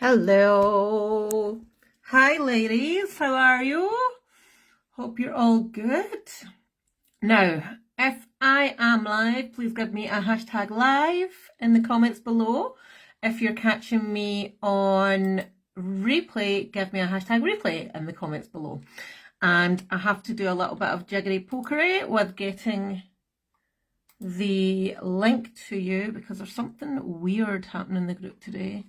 Hello. Hi, ladies. How are you? Hope you're all good. Now, if I am live, please give me a hashtag live in the comments below. If you're catching me on replay, give me a hashtag replay in the comments below. And I have to do a little bit of jiggery pokery with getting the link to you because there's something weird happening in the group today.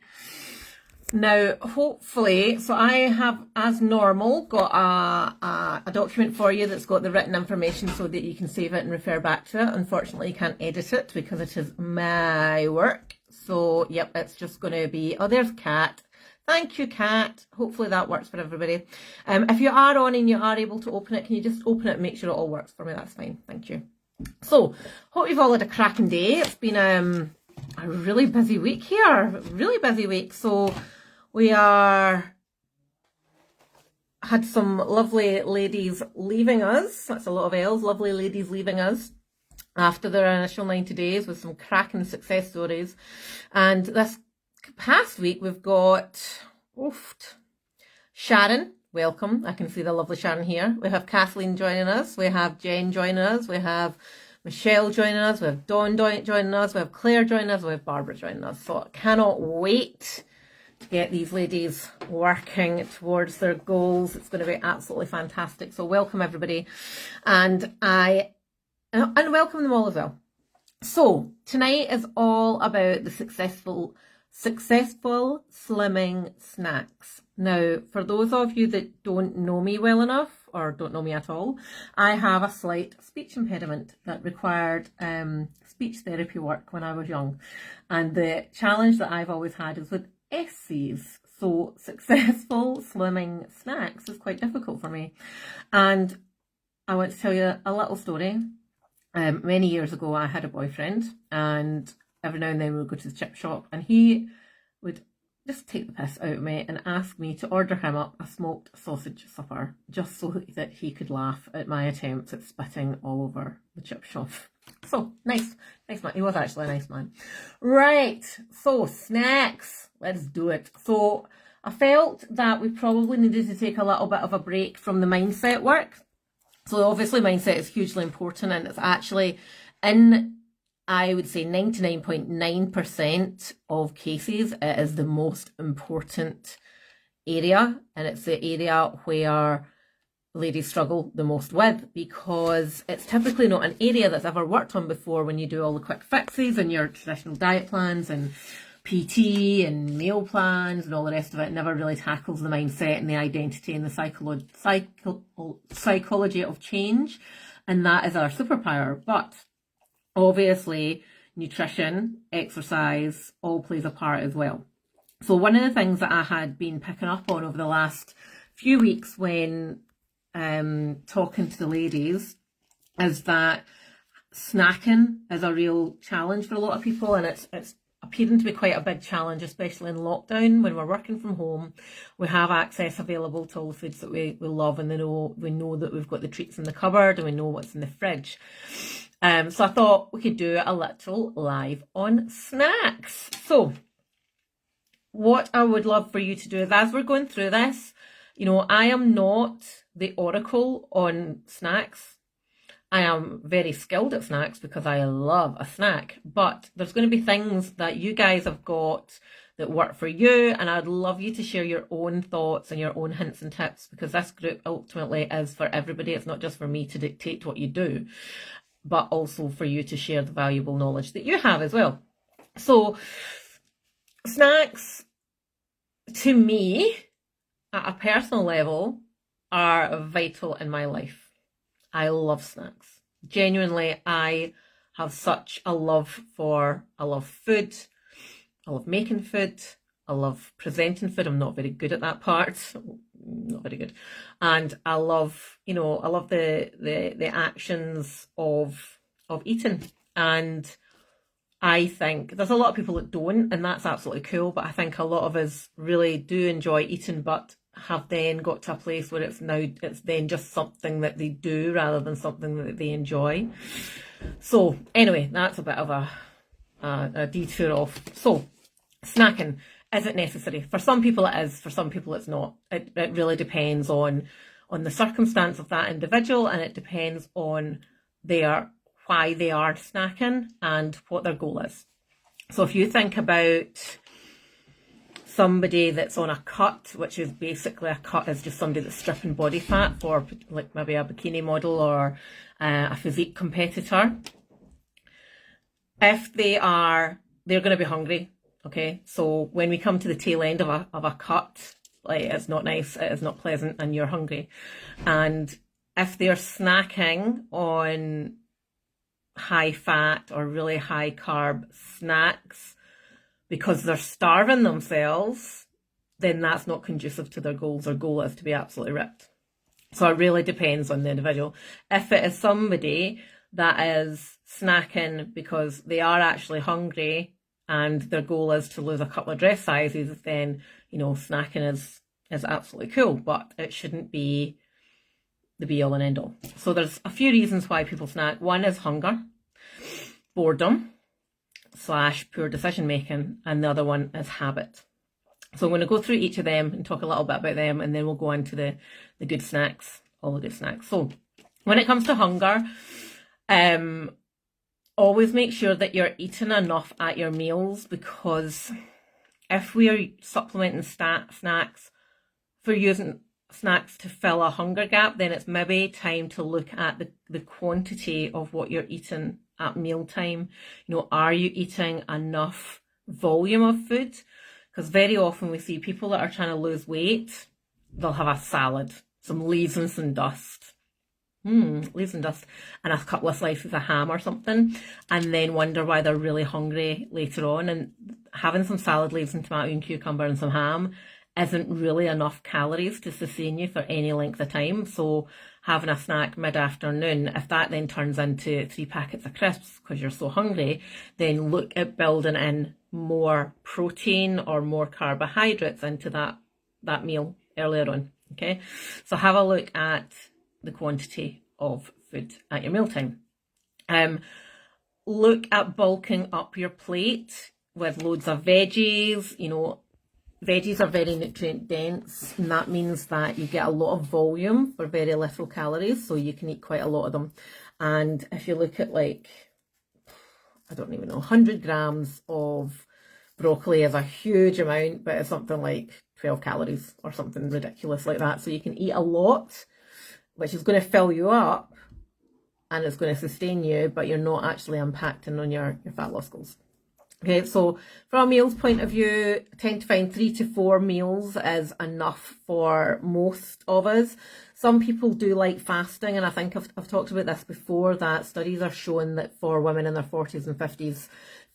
Now, hopefully, so I have, as normal, got a document for you that's got the written information so that you can save it and refer back to it. Unfortunately, you can't edit it because it is my work. So, yep, it's just going to be, oh, there's Kat. Thank you, Kat. Hopefully that works for everybody. If you are on and you are able to open it, can you just open it and make sure it all works for me? That's fine. Thank you. So, hope you've all had a cracking day. It's been a really busy week here. Really busy week. So, we had some lovely ladies leaving us. That's a lot of L's. Lovely ladies leaving us after their initial 90 days with some cracking success stories. And this past week, we've got Sharon. Welcome. I can see the lovely Sharon here. We have Kathleen joining us. We have Jen joining us. We have Michelle joining us. We have Dawn joining us. We have Claire joining us. We have Barbara joining us. So I cannot wait to get these ladies working towards their goals. It's going to be absolutely fantastic. So welcome everybody, and welcome them all as well. So tonight is all about the successful slimming snacks. Now, for those of you that don't know me well enough or don't know me at all, I have a slight speech impediment that required speech therapy work when I was young, and the challenge that I've always had is with essays. So successful slimming snacks is quite difficult for me. And I want to tell you a little story. Many years ago, I had a boyfriend, and every now and then we would go to the chip shop, and he would just take the piss out of me and ask me to order him up a smoked sausage supper just so that he could laugh at my attempts at spitting all over the chip shop. So, nice man. He was actually a nice man. Right, so snacks. Let's do it. So, I felt that we probably needed to take a little bit of a break from the mindset work. So, obviously, mindset is hugely important, and it's actually in, I would say, 99.9% of cases, it is the most important area, and it's the area where ladies struggle the most with, because it's typically not an area that's ever worked on before when you do all the quick fixes and your traditional diet plans and PT and meal plans and all the rest of it. It never really tackles the mindset and the identity and the psychology of change, and that is our superpower. But obviously, nutrition, exercise, all plays a part as well. So one of the things that I had been picking up on over the last few weeks when talking to the ladies is that snacking is a real challenge for a lot of people, and it's appearing to be quite a big challenge, especially in lockdown when we're working from home. We have access available to all the foods that we love, and we know that we've got the treats in the cupboard and we know what's in the fridge. So I thought we could do a little live on snacks. So what I would love for you to do is, as we're going through this, I am not the oracle on snacks. I am very skilled at snacks because I love a snack, but there's going to be things that you guys have got that work for you, and I'd love you to share your own thoughts and your own hints and tips, because this group ultimately is for everybody. It's not just for me to dictate what you do, but also for you to share the valuable knowledge that you have as well. So snacks, to me, at a personal level, are vital in my life. I love snacks. Genuinely, I have such a love food. I love making food. I love presenting food. I'm not very good at that part. Not very good. And I love, I love the actions of eating. And I think there's a lot of people that don't, and that's absolutely cool. But I think a lot of us really do enjoy eating, but have then got to a place where it's then just something that they do rather than something that they enjoy. So anyway, that's a bit of a detour off. So snacking. isn't necessary. For some people it is, for some people it's not. It really depends on the circumstance of that individual, and it depends on why they are snacking and what their goal is. So if you think about somebody that's on a cut, which is basically, a cut is just somebody that's stripping body fat for like maybe a bikini model or a physique competitor, if they're going to be hungry. Okay, so when we come to the tail end of a cut, like, it's not nice, it is not pleasant, and you're hungry. And if they're snacking on high fat or really high carb snacks because they're starving themselves, then that's not conducive to their goals. Their goal is to be absolutely ripped. So it really depends on the individual. If it is somebody that is snacking because they are actually hungry and their goal is to lose a couple of dress sizes, then, you know, snacking is absolutely cool, but it shouldn't be the be all and end all. So there's a few reasons why people snack. One is hunger, boredom / poor decision making, and the other one is habit. So I'm going to go through each of them and talk a little bit about them, and then we'll go into the good snacks, all the good snacks. So when it comes to hunger, always make sure that you're eating enough at your meals, because if we are supplementing snacks, if we're using snacks to fill a hunger gap, then it's maybe time to look at the quantity of what you're eating at mealtime. You know, are you eating enough volume of food? Because very often we see people that are trying to lose weight, they'll have a salad, some leaves and some dust. Leaves and dust, and a couple of slices of ham or something, and then wonder why they're really hungry later on. And having some salad leaves and tomato and cucumber and some ham isn't really enough calories to sustain you for any length of time. So having a snack mid-afternoon, if that then turns into 3 packets of crisps because you're so hungry, then look at building in more protein or more carbohydrates into that meal earlier on. Okay, so have a look at the quantity of food at your mealtime. Look at bulking up your plate with loads of veggies. You know, veggies are very nutrient dense, and that means that you get a lot of volume for very little calories, so you can eat quite a lot of them. And if you look at, like, I don't even know, 100 grams of broccoli is a huge amount, but it's something like 12 calories or something ridiculous like that. So you can eat a lot, which is going to fill you up and it's going to sustain you, but you're not actually impacting on your fat loss goals. Okay, so from a meals point of view, I tend to find 3 to 4 meals is enough for most of us. Some people do like fasting, and I think I've talked about this before, that studies are showing that for women in their 40s and 50s,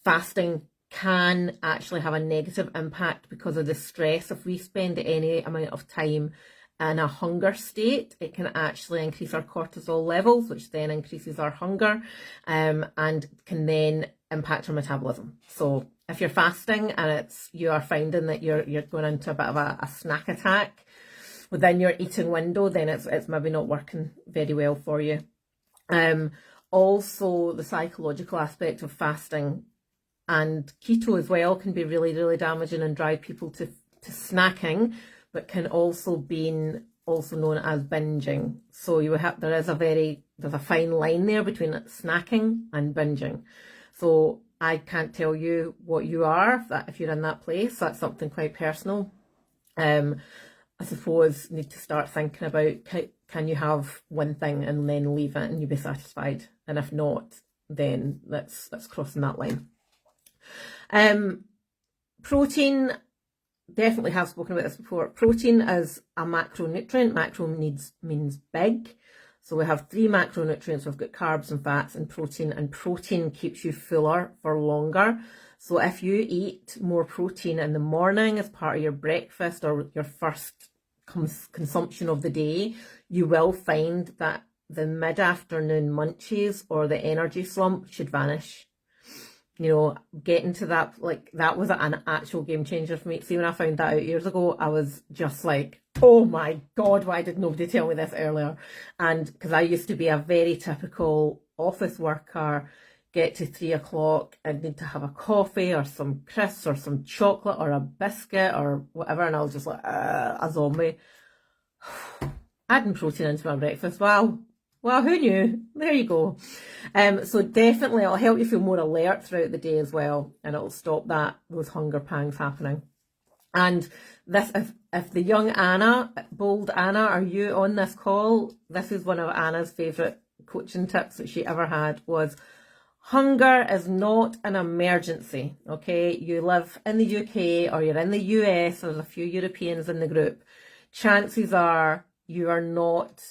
fasting can actually have a negative impact because of the stress. If we spend any amount of time in a hunger state, it can actually increase our cortisol levels, which then increases our hunger, and can then impact our metabolism. So if you're fasting and you are finding that you're going into a bit of a snack attack within your eating window, then it's maybe not working very well for you. Also, the psychological aspect of fasting and keto as well can be really, really damaging and drive people to snacking, but can also be known as binging. So there's a fine line there between snacking and binging. So I can't tell you what you are if you're in that place. That's something quite personal. I suppose need to start thinking about, can you have one thing and then leave it and you'll be satisfied? And if not, then that's crossing that line. Protein, definitely have spoken about this before. Protein is a macronutrient. Macro means big. So we have 3 macronutrients. We've got carbs and fats and protein keeps you fuller for longer. So if you eat more protein in the morning as part of your breakfast or your first consumption of the day, you will find that the mid-afternoon munchies or the energy slump should vanish. You know, getting to that, like, that was an actual game changer for me. See, when I found that out years ago, I was just like, oh my God, why did nobody tell me this earlier? And because I used to be a very typical office worker, get to 3 o'clock and need to have a coffee or some crisps or some chocolate or a biscuit or whatever, and I'll just like a zombie. Adding protein into my breakfast, wow, who knew? There you go. So definitely it'll help you feel more alert throughout the day as well, and it'll stop those hunger pangs happening. And this, if the young Anna, bold Anna, are you on this call, this is one of Anna's favourite coaching tips that she ever had, was hunger is not an emergency, okay? You live in the UK or you're in the US, there's a few Europeans in the group. Chances are you are not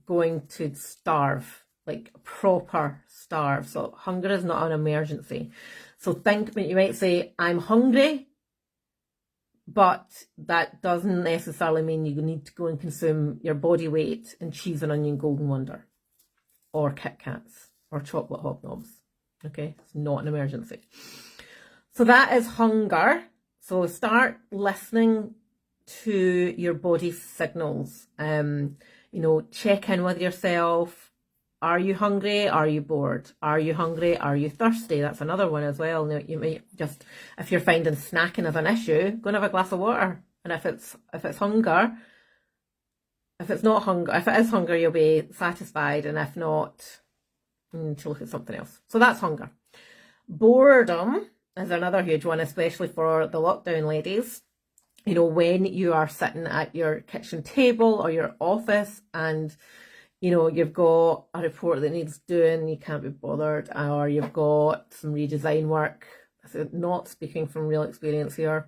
going to starve, like proper starve. So hunger is not an emergency. So think, you might say, I'm hungry, but that doesn't necessarily mean you need to go and consume your body weight in cheese and onion golden wonder or Kit Kats or chocolate hobnobs. Okay, it's not an emergency. So that is hunger. So start listening to your body's signals. Check in with yourself. Are you hungry? Are you bored? Are you hungry? Are you thirsty? That's another one as well. You might just, if you're finding snacking is an issue, go and have a glass of water. And if it's hunger, if it's not hunger, if it is hunger, you'll be satisfied. And if not, you need to look at something else. So that's hunger. Boredom is another huge one, especially for the lockdown ladies. When you are sitting at your kitchen table or your office and, you've got a report that needs doing, you can't be bothered, or you've got some redesign work. Not speaking from real experience here.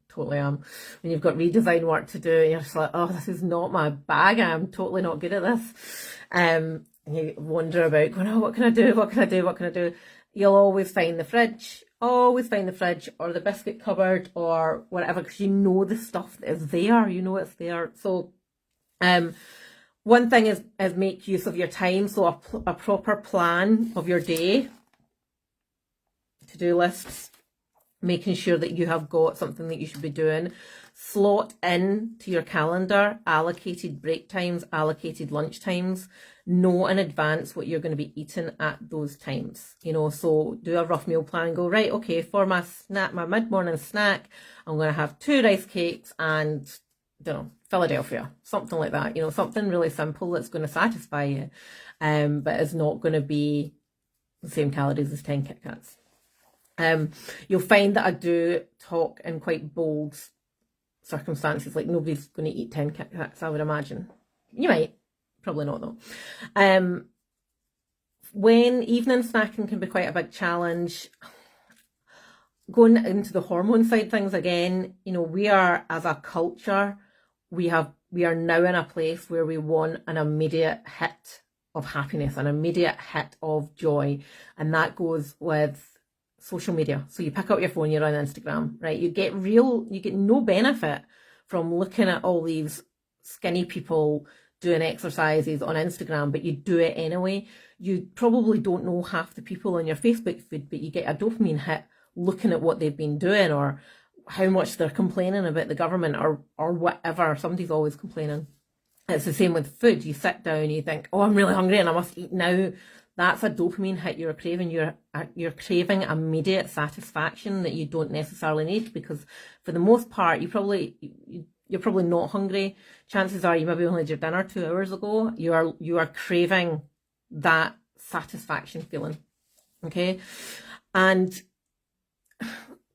Totally am. When you've got redesign work to do, and you're just like, oh, this is not my bag. I'm totally not good at this. And you wonder about going, oh, what can I do? What can I do? What can I do? You'll always find the fridge. Always find the fridge or the biscuit cupboard or whatever, because you know the stuff that is there. You know it's there. So, one thing is make use of your time. So a proper plan of your day, to-do lists, making sure that you have got something that you should be doing. Slot in to your calendar, allocated break times, allocated lunch times. Know in advance what you're going to be eating at those times. So do a rough meal plan. Go, right, okay, for my snack, my mid-morning snack, I'm going to have 2 rice cakes and, Philadelphia, something like that. Something really simple that's going to satisfy you, but is not going to be the same calories as 10 Kit Kats. You'll find that I do talk in quite bold circumstances, like nobody's going to eat 10 Kit Kats, I would imagine. You might, probably not though. When evening snacking can be quite a big challenge, going into the hormone side things again, we are, as a culture, we are now in a place where we want an immediate hit of happiness, an immediate hit of joy, and that goes with social media. So you pick up your phone, you're on Instagram, right? You get no benefit from looking at all these skinny people doing exercises on Instagram, but you do it anyway. You probably don't know half the people on your Facebook feed, but you get a dopamine hit looking at what they've been doing or how much they're complaining about the government or whatever. Somebody's always complaining. It's the same with food. You sit down, you think, oh, I'm really hungry and I must eat now. That's a dopamine hit you're craving. You're craving immediate satisfaction that you don't necessarily need, because for the most part, you're probably not hungry. Chances are you maybe only had your dinner 2 hours ago. You are craving that satisfaction feeling. Okay. And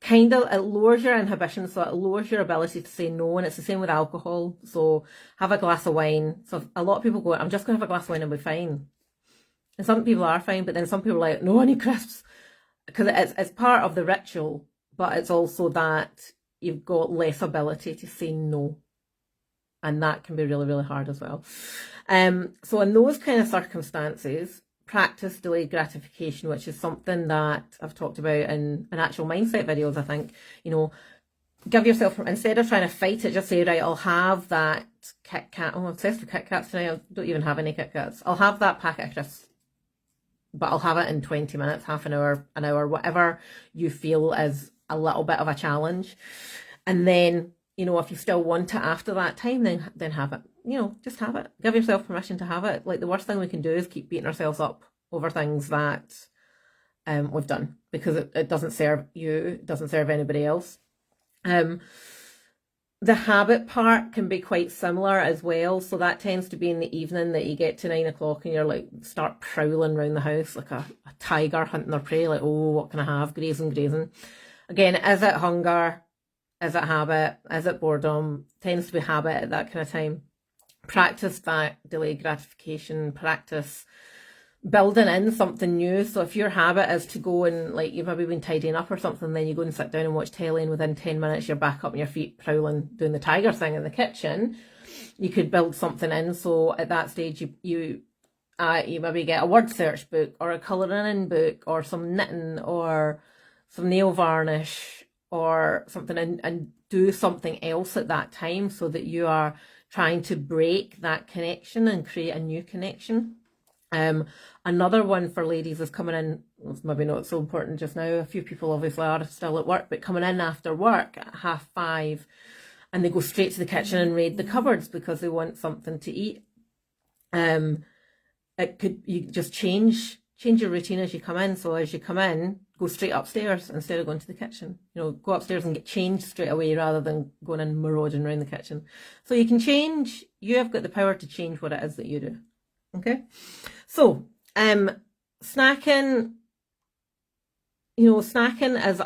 kind of, it lowers your inhibition, so it lowers your ability to say no, and it's the same with alcohol. So have a glass of wine. So a lot of people go, I'm just going to have a glass of wine and be fine. And some people are fine, but then some people are like, no, I need crisps. Because it's part of the ritual, but it's also that you've got less ability to say no. And that can be really, really hard as well. So in those kind of circumstances, practice delayed gratification, which is something that I've talked about in actual mindset videos, I think. Give yourself, instead of trying to fight it, just say, right, I'll have that Kit Kat. Oh, I'm obsessed with Kit Kats tonight. I don't even have any Kit Kats. I'll have that packet of crisps, but I'll have it in 20 minutes, half an hour, whatever you feel is a little bit of a challenge. And then, if you still want it after that time, then have it. Just have it. Give yourself permission to have it. Like, the worst thing we can do is keep beating ourselves up over things that we've done, because it doesn't serve you, it doesn't serve anybody else. The habit part can be quite similar as well. So that tends to be in the evening that you get to 9 o'clock and you're like, start prowling around the house like a tiger hunting their prey, like, oh, what can I have? Grazing. Again, is it hunger? Is it habit? Is it boredom? Tends to be habit at that kind of time. Practice that delayed gratification, practice building in something new. So if your habit is to go and, like, you've maybe been tidying up or something, then you go and sit down and watch telly, and within 10 minutes you're back up on your feet prowling, doing the tiger thing in the kitchen, you could build something in. So at that stage you maybe get a word search book or a colouring in book or some knitting or some nail varnish or something, and do something else at that time, so that you are trying to break that connection and create a new connection. Another one for ladies is coming in, it's maybe not so important just now, a few people obviously are still at work, but coming in after work at 5:30 and they go straight to the kitchen and raid the cupboards because they want something to eat. You just change your routine as you come in. So as you come in, go straight upstairs instead of going to the kitchen. Go upstairs and get changed straight away rather than going and marauding around the kitchen. So you can change, you have got the power to change what it is that you do. Okay, so snacking, snacking is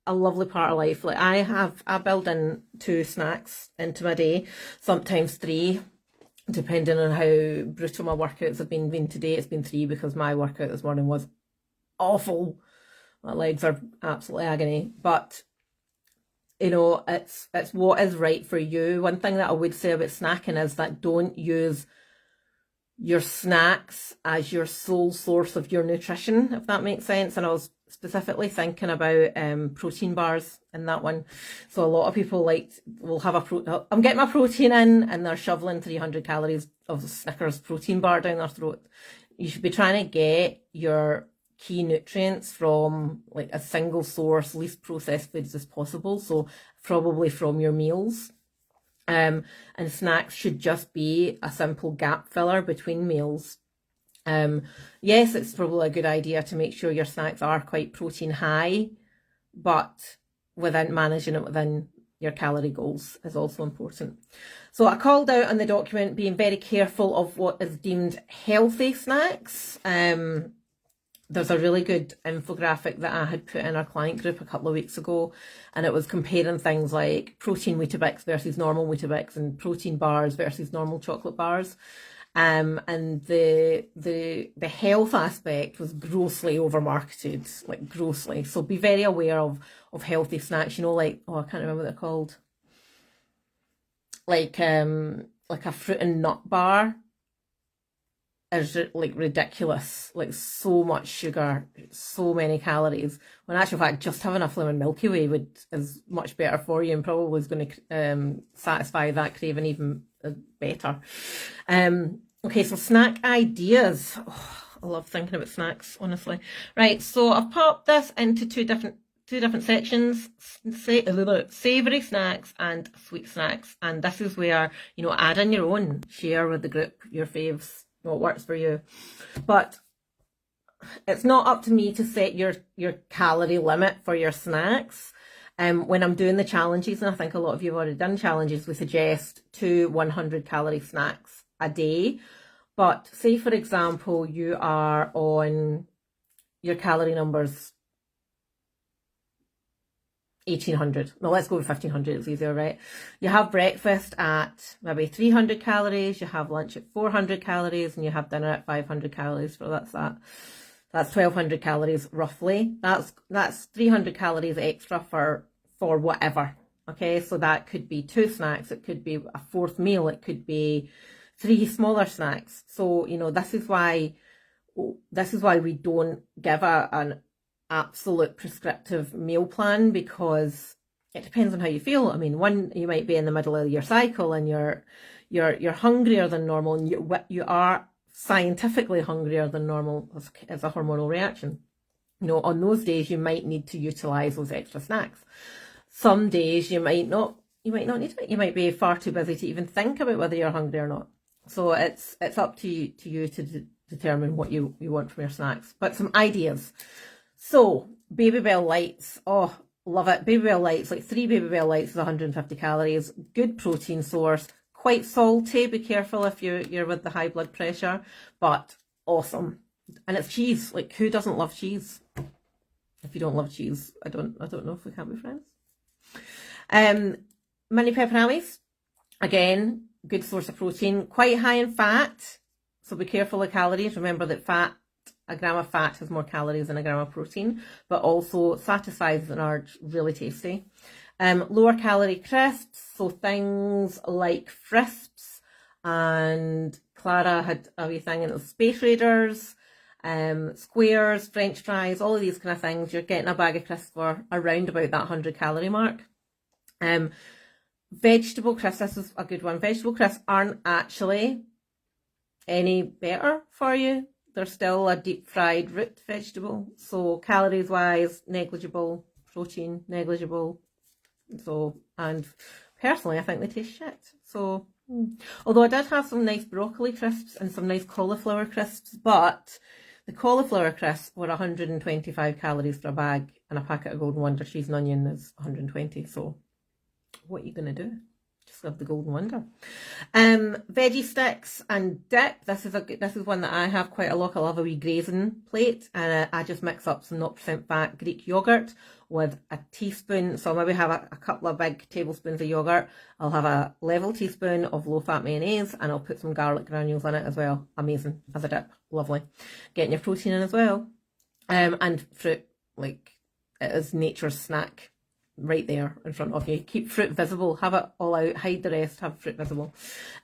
a lovely part of life. Like I build in 2 snacks into my day, sometimes 3, depending on how brutal my workouts have been. Today it's been 3 because my workout this morning was awful. My legs are absolutely agony, but it's what is right for you. One thing that I would say about snacking is that don't use your snacks as your sole source of your nutrition, if that makes sense. And I was specifically thinking about protein bars in that one. So a lot of people will have I'm getting my protein in, and they're shoveling 300 calories of Snickers protein bar down their throat. You should be trying to get your key nutrients from like a single source, least processed foods as possible. So probably from your meals. And snacks should just be a simple gap filler between meals. Yes, it's probably a good idea to make sure your snacks are quite protein high, but managing it within your calorie goals is also important. So I called out on the document being very careful of what is deemed healthy snacks. There's a really good infographic that I had put in our client group a couple of weeks ago, and it was comparing things like protein Weetabix versus normal Weetabix, and protein bars versus normal chocolate bars. And the health aspect was grossly overmarketed, like grossly. So be very aware of healthy snacks, like, I can't remember what they're called. Like a fruit and nut bar is like ridiculous, like so much sugar, so many calories. When in actual fact, just having a flaming Milky Way is much better for you, and probably is going to satisfy that craving even better. Okay, so snack ideas. Oh, I love thinking about snacks, honestly. Right, so I've popped this into two different sections: savoury snacks and sweet snacks. And this is where add in your own, share with the group your faves, what works for you. But it's not up to me to set your calorie limit for your snacks. When I'm doing the challenges, and I think a lot of you have already done challenges, we suggest 2 100 calorie snacks a day. But say, for example, you are on your calorie numbers 1800. No, let's go with 1500. It's easier, right? You have breakfast at maybe 300 calories, you have lunch at 400 calories, and you have dinner at 500 calories. So that's 1200 calories roughly. That's 300 calories extra for whatever. Okay, so that could be 2 snacks, it could be a 4th meal, it could be 3 smaller snacks. So this is why we don't give an absolute prescriptive meal plan, because it depends on how you feel. I mean, you might be in the middle of your cycle and you're hungrier than normal, and you are scientifically hungrier than normal as a hormonal reaction. On those days you might need to utilize those extra snacks. Some days you might not need it. You might be far too busy to even think about whether you're hungry or not. So it's up to you to determine what you want from your snacks. But some ideas. So, Babybel Lights. Oh, love it. Babybel Lights, like 3 Babybel Lights is 150 calories. Good protein source. Quite salty. Be careful if you're with the high blood pressure. But awesome. And it's cheese. Like, who doesn't love cheese? If you don't love cheese, I don't know if we can be friends. Mini pepperonis. Again, good source of protein. Quite high in fat. So be careful of calories. Remember that a gram of fat has more calories than a gram of protein, but also satisfies and are really tasty. Lower calorie crisps, so things like Frisps, and Clara had a wee thing in it, Space Raiders, squares, French fries, all of these kind of things. You're getting a bag of crisps for around about that 100 calorie mark. Vegetable crisps, this is a good one. Vegetable crisps aren't actually any better for you. They're still a deep fried root vegetable. So calories wise, negligible. Protein, negligible. So, and personally, I think they taste shit. So, although I did have some nice broccoli crisps and some nice cauliflower crisps, but the cauliflower crisps were 125 calories for a bag, and a packet of Golden Wonder cheese and onion is 120. So, what are you going to do? Just love the Golden Wonder. Veggie Sticks and Dip. This is one that I have quite a lot. I love a wee grazing plate, and I just mix up some 0% fat Greek yogurt with a teaspoon. So I'll maybe have a couple of big tablespoons of yogurt. I'll have a level teaspoon of low-fat mayonnaise, and I'll put some garlic granules in it as well. Amazing as a dip. Lovely. Getting your protein in as well. And fruit, like it is nature's snack. Right there in front of you. Keep fruit visible. Have it all out. Hide the rest. Have fruit visible.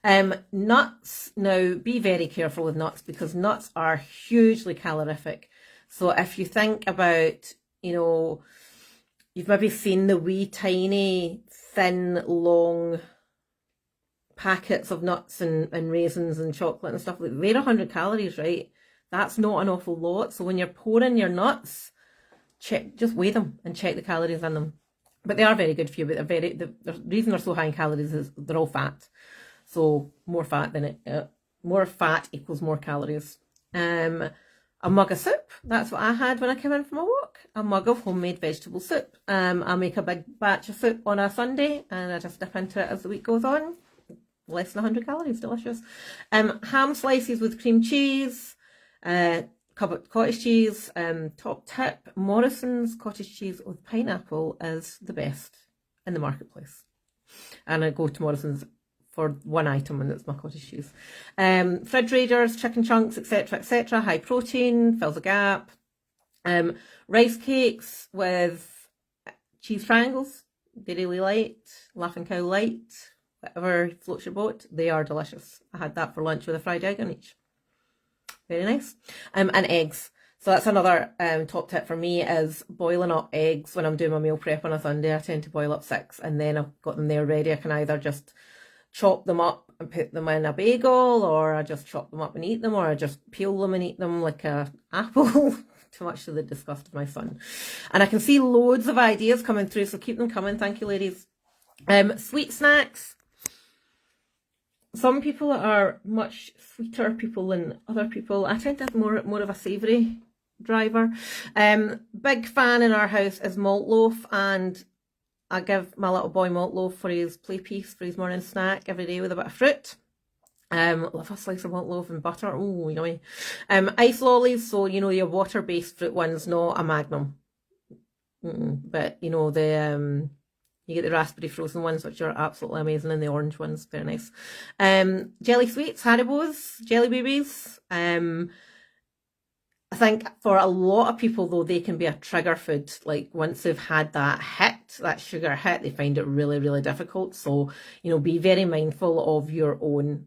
Nuts. Now, be very careful with nuts because nuts are hugely calorific. So if you think about, you've maybe seen the wee tiny, thin, long packets of nuts and raisins and chocolate and stuff. They're 100 calories, right? That's not an awful lot. So when you're pouring your nuts, just weigh them and check the calories in them. But they are very good for you, but the reason they're so high in calories is they're all fat. So more fat equals more calories. A mug of soup, that's what I had when I came in from a walk. A mug of homemade vegetable soup. I make a big batch of soup on a Sunday and I just dip into it as the week goes on. Less than 100 calories, delicious. Ham slices with cream cheese. Cottage cheese, top tip, Morrison's cottage cheese with pineapple is the best in the marketplace. And I go to Morrison's for one item and it's my cottage cheese. Fridge Raiders, chicken chunks, etc., high protein, fills a gap. Rice cakes with cheese triangles, Dairy Light, Laughing Cow Light, whatever floats your boat, they are delicious. I had that for lunch with a fried egg on each. Very nice. And eggs. So that's another top tip for me is boiling up eggs when I'm doing my meal prep on a Sunday. I tend to boil up 6 and then I've got them there ready. I can either just chop them up and put them in a bagel, or I just chop them up and eat them, or I just peel them and eat them like an apple. Too much to the disgust of my son. And I can see loads of ideas coming through, so keep them coming. Thank you, ladies. Sweet snacks. Some people are much sweeter people than other people. I tend to have more of a savoury driver. Big fan in our house is malt loaf, and I give my little boy malt loaf for his play piece, for his morning snack every day with a bit of fruit. Love a slice of malt loaf and butter. Oh, yummy. Ice lollies, so your water-based fruit ones, not a Magnum. But you get the raspberry frozen ones, which are absolutely amazing, and the orange ones, very nice. Jelly sweets, Haribo's, Jelly Babies. I think for a lot of people, though, they can be a trigger food. Like once they've had that sugar hit, they find it really, really difficult. So, be very mindful of your own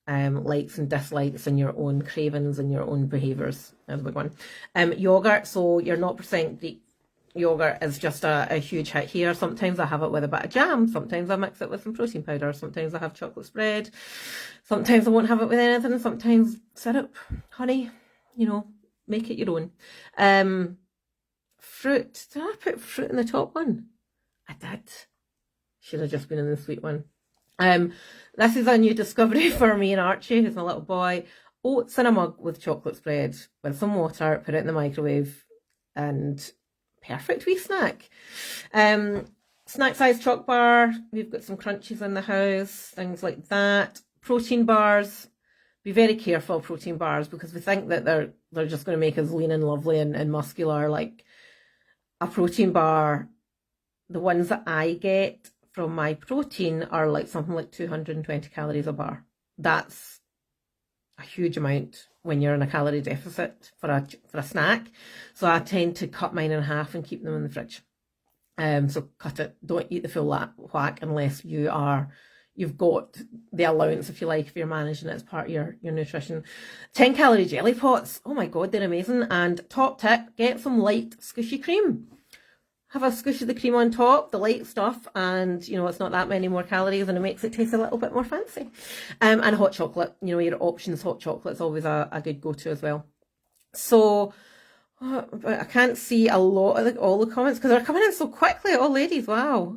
likes and dislikes and your own cravings and your own behaviours. That's a big one. Yogurt, so your 0% Greek yogurt is just a huge hit here. Sometimes I have it with a bit of jam. Sometimes I mix it with some protein powder. Sometimes I have chocolate spread. Sometimes I won't have it with anything. Sometimes syrup, honey, make it your own. Fruit. Did I put fruit in the top one? I did. Should have just been in the sweet one. This is a new discovery for me and Archie, who's my little boy. oats in a mug with chocolate spread, with some water, put it in the microwave, and perfect wee snack. Snack size choc bar, we've got some crunchies in the house, things like that. Protein bars, be very careful protein bars, because we think that they're just going to make us lean and lovely and muscular. Like a protein bar, the ones that I get from my protein are like something like 220 calories a bar. That's a huge amount when you're in a calorie deficit for a snack. So I tend to cut mine in half and keep them in the fridge. So cut it. Don't eat the full whack unless you've got the allowance, if you like, if you're managing it as part of your nutrition. 10 calorie jelly pots. Oh my God, they're amazing. And top tip, get some light squishy cream. Have a squish of the cream on top, the light stuff, and it's not that many more calories, and it makes it taste a little bit more fancy. And hot chocolate, your options, hot chocolate is always a good go-to as well. So I can't see a lot of all the comments because they're coming in so quickly. Oh, ladies, wow.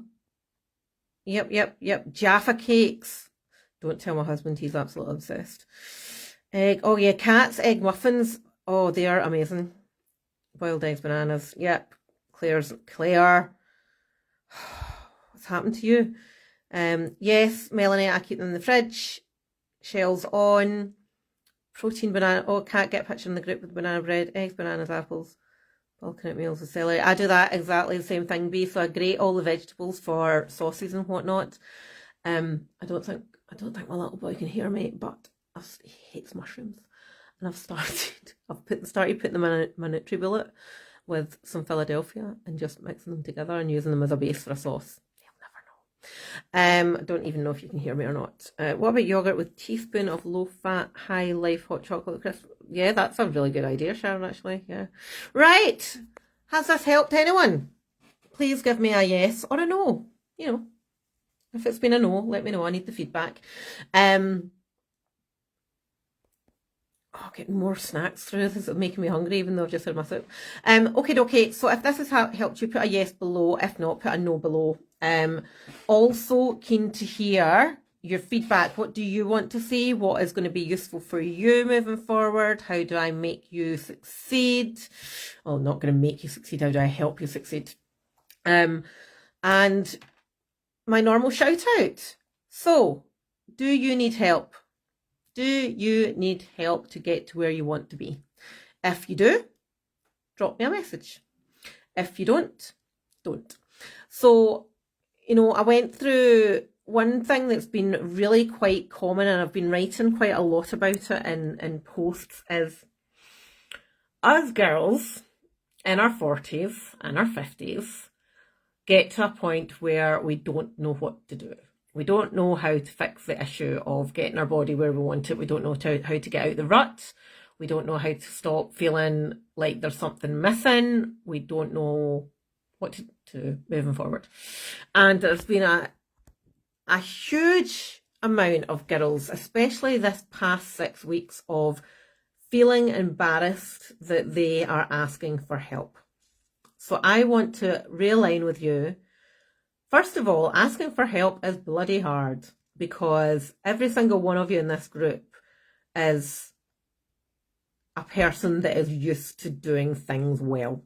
Yep. Jaffa cakes. Don't tell my husband, he's absolutely obsessed. Egg. Oh yeah, Cat's egg muffins. Oh, they are amazing. Boiled eggs, bananas. Yep. Claire. What's happened to you? Yes, Melanie, I keep them in the fridge. Shells on. Protein banana. Oh, can't get a picture in the group with banana bread. Eggs, bananas, apples. Bulking out meals with celery. I do that exactly the same thing, B. So I grate all the vegetables for sauces and whatnot. I don't think my little boy can hear me, but he hates mushrooms. And I've started putting them in my Nutri-Bullet with some Philadelphia and just mixing them together and using them as a base for a sauce. You'll never know. I don't even know if you can hear me or not. What about yogurt with teaspoon of low-fat, high-life hot chocolate crisp? Yeah, that's a really good idea, Sharon, actually. Yeah. Right. Has this helped anyone? Please give me a yes or a no. If it's been a no, let me know. I need the feedback. Getting more snacks through. This is making me hungry, even though I've just had my soup. Okay. So if this has helped you, put a yes below. If not, put a no below. Also keen to hear your feedback. What do you want to see? What is going to be useful for you moving forward? How do I make you succeed? Well, not going to make you succeed. How do I help you succeed? And my normal shout out. So, do you need help? Do you need help to get to where you want to be? If you do, drop me a message. If you don't. So, I went through one thing that's been really quite common, and I've been writing quite a lot about it in posts, is us girls in our 40s and our 50s get to a point where we don't know what to do. We don't know how to fix the issue of getting our body where we want it. We don't know how to get out the rut. We don't know how to stop feeling like there's something missing. We don't know what to do moving forward. And there's been a huge amount of girls, especially this past 6 weeks, of feeling embarrassed that they are asking for help. So I want to realign with you. First of all, asking for help is bloody hard, because every single one of you in this group is a person that is used to doing things well,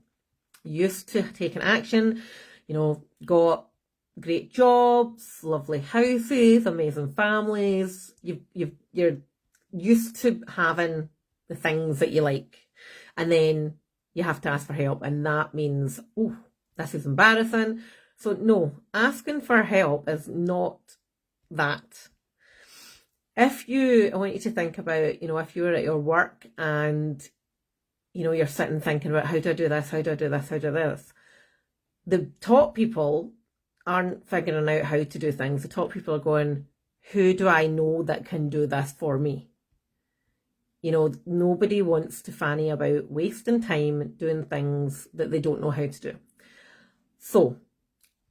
used to taking action, got great jobs, lovely houses, amazing families. You're used to having the things that you like, and then you have to ask for help, and that means, oh, this is embarrassing. So no, asking for help is not that. I want you to think about, if you're at your work and, you're sitting thinking about, how do I do this? How do I do this? How do I do this? The top people aren't figuring out how to do things. The top people are going, who do I know that can do this for me? Nobody wants to fanny about wasting time doing things that they don't know how to do. So,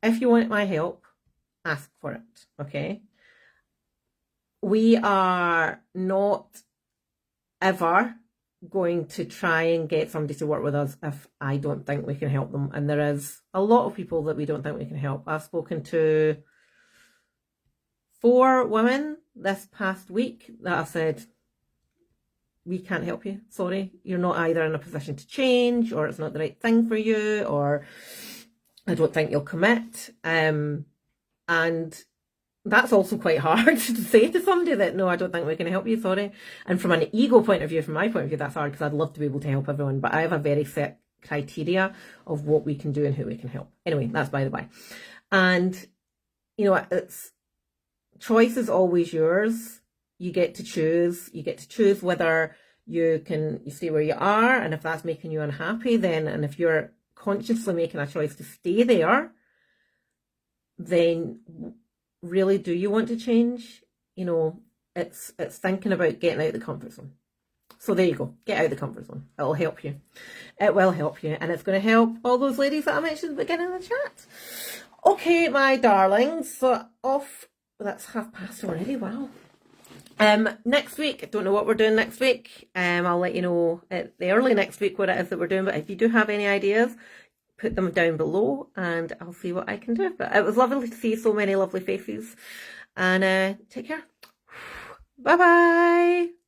if you want my help, ask for it, okay? We are not ever going to try and get somebody to work with us if I don't think we can help them. And there is a lot of people that we don't think we can help. I've spoken to 4 women this past week that I said, we can't help you. Sorry. You're not either in a position to change, or it's not the right thing for you, or I don't think you'll commit. And that's also quite hard to say to somebody that, no, I don't think we can help you, sorry. And from an ego point of view, from my point of view, that's hard because I'd love to be able to help everyone. But I have a very set criteria of what we can do and who we can help. Anyway, that's by the by. And, you know, it's choice is always yours. You get to choose. You get to choose whether you stay where you are. And if that's making you unhappy, then, and if you're consciously making a choice to stay there, then really, do you want to change? You know, it's thinking about getting out of the comfort zone. So there you go. Get out of the comfort zone. It'll help you. It will help you. And it's going to help all those ladies that I mentioned at the beginning of the chat. Okay, my darlings. So off. That's past already. Wow. Next week, I don't know what we're doing next week. I'll let you know at the early next week what it is that we're doing. But if you do have any ideas, put them down below and I'll see what I can do. But it was lovely to see so many lovely faces. And take care. Bye bye.